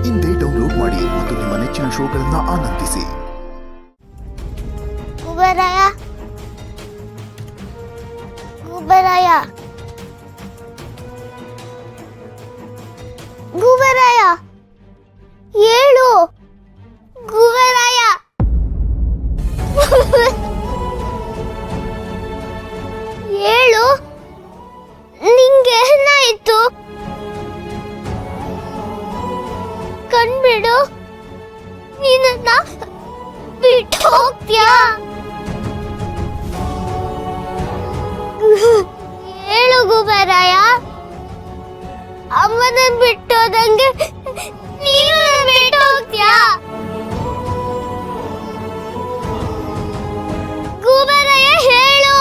ಇಂದೇ ಡೌನ್ಲೋಡ್ ಮಾಡಿ ಮತ್ತು ನಿಮ್ಮ ನೆಚ್ಚಿನ ಶೋಗಳನ್ನು ಆನಂದಿಸಿ. ಗುಬರಾಯ ಗುಬರಾಯ ಗುಬರಾಯ ಏಳು ಗುಬರಾಯ ಏಳು ನಿಂಗೆ ಏನಾಯ್ತು? ಕಣ್ಬಿಡು, ನೀನನ್ನ ಬಿಟ್ಟು ಹೋಗ್ತೀಯಾ? ಹೇಳು ಗುಬರಾಯ, ಅಮ್ಮನ ಬಿಟ್ಟೋದಂಗೆ ನೀನು ಬಿಟ್ಟು ಹೋಗ್ತೀಯಾ? ಗುಬರಾಯ ಹೇಳು,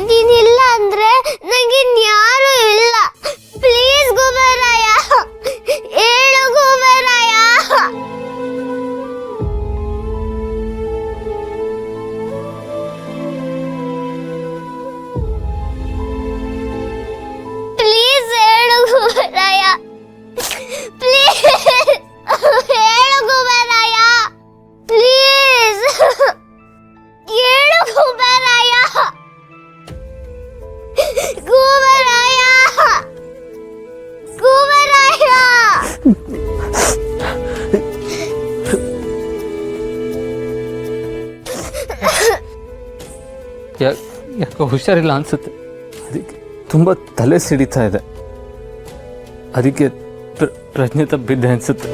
ನೀನಿಲ್ಲ ಅಂದ್ರೆ ನಂಗೆ ಯಾರು ಇಲ್ಲ. ಪ್ಲೀಸ್ ಗುಬರಾಯ ಹೇಳು ಗುಬರಾಯ. ಪ್ಲೀಸ್ ಹೇಳು ಗುಬರಾಯ, ಪ್ಲೀಸ್ ಹೇಳು ಗುಬರಾಯ, ಪ್ಲೀಸ್ ಹೇಳು ಗುಬರಾಯ. ಗುಬರಾಯ ಗುಬರಾಯ ಯಾಕೋ ಹುಷಾರಿಲ್ಲ ಅನ್ಸುತ್ತೆ. ಅದಕ್ಕೆ ತುಂಬ ತಲೆ ಸಿಡಿತಾ ಇದೆ. ಅದಕ್ಕೆ ಪ್ರಜ್ಞೆ ತಪ್ಪಿದ್ದೆ ಅನ್ಸುತ್ತೆ.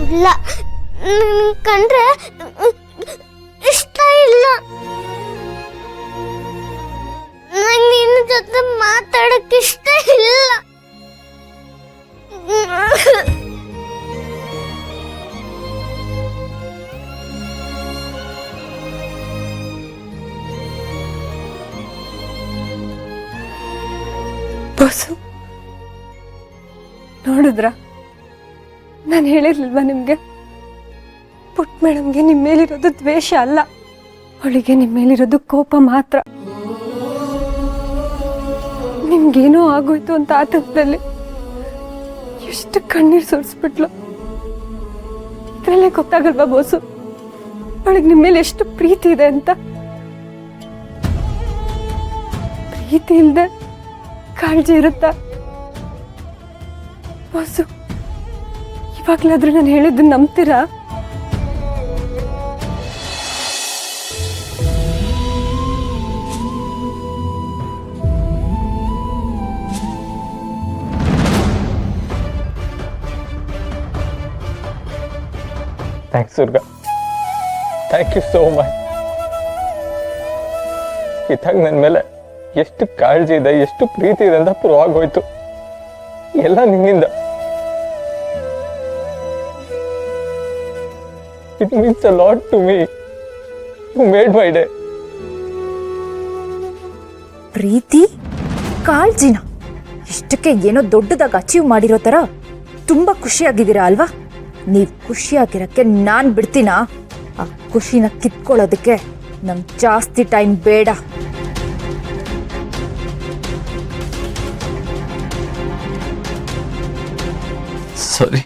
ಇಲ್ಲ, ಕಂಡ್ರೆ ಇಷ್ಟ ಇಲ್ಲ. ನಂಗೆ ನಿನ್ನ ಜೊತೆ ಮಾತಾಡಕ್ಕೆ ಇಷ್ಟ ಇಲ್ಲ. ಬಸ್ಸು ನೋಡಿದ್ರ, ನಾನು ಹೇಳಿರ್ಲಿಲ್ವಾ ನಿಮ್ಗೆ? ಪುಟ್ ಮೇಡಮ್ಗೆ ನಿಮ್ಮ ಮೇಲಿರೋದು ದ್ವೇಷ ಅಲ್ಲ, ಅವಳಿಗೆ ನಿಮ್ಮ ಮೇಲಿರೋದು ಕೋಪ ಮಾತ್ರ. ನಿಮ್ಗೇನೋ ಆಗೋಯ್ತು ಅಂತ ಆತಂಕದಲ್ಲಿ ಎಷ್ಟು ಕಣ್ಣೀರು ಸುರಿಸ್ಬಿಟ್ಲು. ಇದ್ರಲ್ಲೇ ಗೊತ್ತಾಗಲ್ವಾ ಬೋಸು ಅವಳಿಗೆ ನಿಮ್ಮ ಮೇಲೆ ಎಷ್ಟು ಪ್ರೀತಿ ಇದೆ ಅಂತ? ಪ್ರೀತಿ ಇಲ್ಲದೆ ಕಾಳಜಿ ಇರುತ್ತಾ ಬೋಸು? ಇವಾಗ್ಲಾದ್ರೂ ನಾನು ಹೇಳಿದ್ದನ್ನು ನಂಬ್ತೀರಾ? Thanks Durga, thank you so much. ಇದ್ದಾಗ ನನ್ನ ಮೇಲೆ ಎಷ್ಟು ಕಾಳಜಿ ಇದೆ, ಎಷ್ಟು ಪ್ರೀತಿ ಇದೆ ಅಂತ ಪ್ರೂವ್ ಆಗೋಯ್ತು. ಎಲ್ಲ ನಿನ್ನಿಂದ. It means a lot to me. You made my day. ಪ್ರೀತಿ, ಕಾಳಜಿನ ಇಷ್ಟಕ್ಕೆ ಏನೋ ದೊಡ್ಡದಾಗಿ ಅಚೀವ್ ಮಾಡಿರೋ ತರ ತುಂಬಾ ಖುಷಿಯಾಗಿದ್ದೀರಾ ಅಲ್ವಾ? ನೀವು ಖುಷಿಯಾಗಿರಕ್ಕೆ ನಾನ್ ಬಿಡ್ತೀನಾ? ಆ ಖುಷಿನ ಕಿತ್ಕೊಳ್ಳೋದಕ್ಕೆ ನಮ್ಗೆ ಜಾಸ್ತಿ ಟೈಮ್ ಬೇಡ. ಸಾರಿ.